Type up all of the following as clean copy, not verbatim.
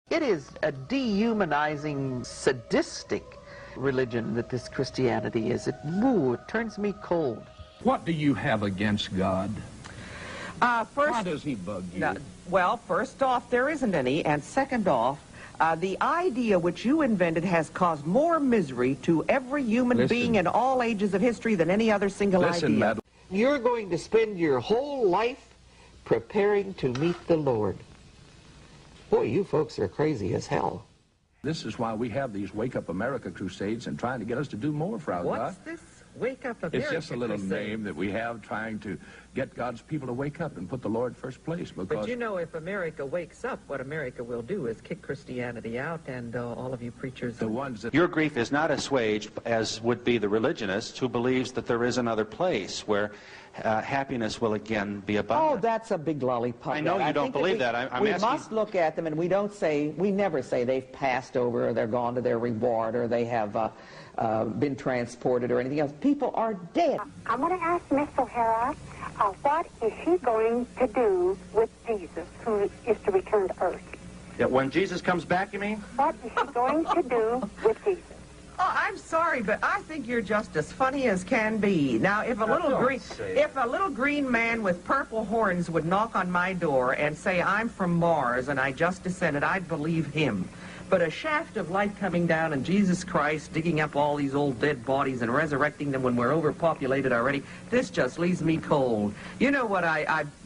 It is a dehumanizing, sadistic religion that this Christianity is. It turns me cold. What do you have against God? First, why does he bug you? Well, first off, there isn't any, and second off, the idea which you invented has caused more misery to every human being in all ages of history than any other single idea. Madalyn. You're going to spend your whole life preparing to meet the Lord. Boy, you folks are crazy as hell. This is why we have these Wake Up America crusades and trying to get us to do more for our God. What's this Wake Up America It's just a little crusade? name that we have trying to get God's people to wake up and put the Lord first place. Because But you know, if America wakes up, what America will do is kick Christianity out, and all of you preachers... the ones that... Your grief is not assuaged, as would be the religionist who believes that there is another place where happiness will again be abundant. Oh, that's a big lollipop. I know you don't believe that. I'm we asking... must look at them, and we never say they've passed over, or they're gone to their reward, or they have been transported, or anything else. People are dead. I'm going to ask Miss O'Hara, what is she going to do with Jesus, who is to return to earth? Yeah, when Jesus comes back, you mean? What is she going to do with Jesus? Oh, I'm sorry, but I think you're just as funny as can be. Now, if a little green man with purple horns would knock on my door and say, I'm from Mars and I just descended, I'd believe him. But a shaft of light coming down and Jesus Christ digging up all these old dead bodies and resurrecting them when we're overpopulated already, this just leaves me cold. You know what,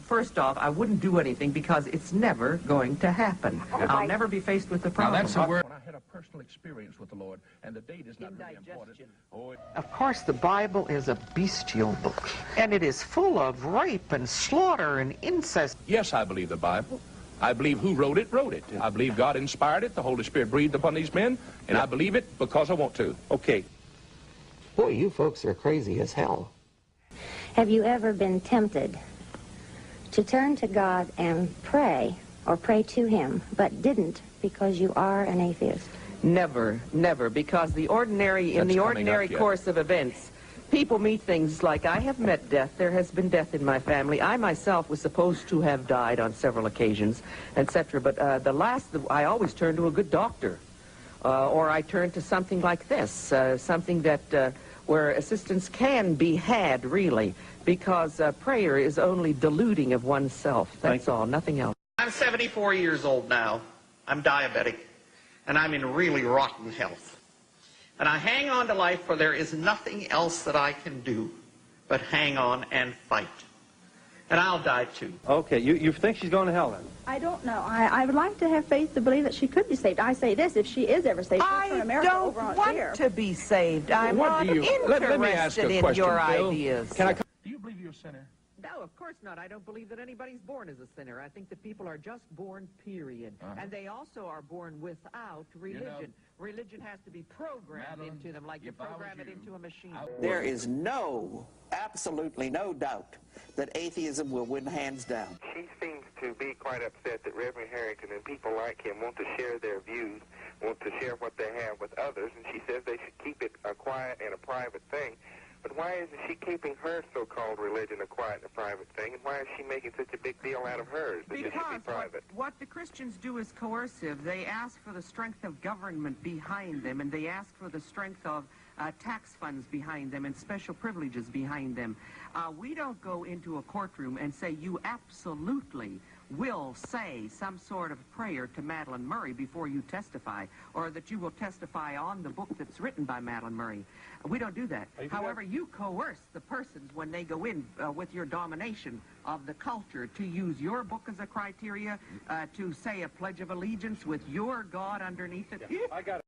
first off, I wouldn't do anything because it's never going to happen. I'll never be faced with the problem. Now, that's a word. When I had a personal experience with the Lord, and the date is not really important. Oh, Of course, the Bible is a bestial book, and it is full of rape and slaughter and incest. yes, I believe the Bible. I believe who wrote it. I believe God inspired it, the Holy Spirit breathed upon these men, and I believe it because I want to. Okay. Boy, you folks are crazy as hell. Have you ever been tempted to turn to God and pray, or pray to him, but didn't because you are an atheist? Never, never, because in the ordinary course of events, people meet things like, I have met death, there has been death in my family, I myself was supposed to have died on several occasions, etc. But I always turn to a good doctor, or I turn to something like this, something that where assistance can be had, really, because prayer is only deluding of oneself. That's all, nothing else. I'm 74 years old now. I'm diabetic, and I'm in really rotten health. And I hang on to life, for there is nothing else that I can do but hang on and fight. And I'll die too. Okay, you think she's going to hell then? I don't know. I would like to have faith to believe that she could be saved. I say this, if she is ever saved, she'll turn America over on I OHair. don't want to be saved. I'm not Let me ask a interested in question, your Bill. ideas. Can I come? Do you believe you're a sinner? No, of course not. I don't believe that anybody's born as a sinner. I think that people are just born, period. And they also are born without religion. You know, religion has to be programmed Madalyn, into them, like you program it into a machine. There is absolutely no doubt that atheism will win hands down. She seems to be quite upset that Reverend Harrington and people like him want to share their views, want to share what they have with others, and she says they should keep it a quiet and a private thing. But why isn't she keeping her so-called religion a quiet and a private thing, and why is she making such a big deal out of hers that it should be private? What the Christians do is coercive. They ask for the strength of government behind them, and they ask for the strength of tax funds behind them and special privileges behind them. We don't go into a courtroom and say, you absolutely will say some sort of prayer to Madalyn Murray before you testify, or that you will testify on the book that's written by Madalyn Murray. We don't do that. However, you coerce the persons when they go in with your domination of the culture to use your book as a criteria, to say a Pledge of Allegiance with your God underneath it. I got it.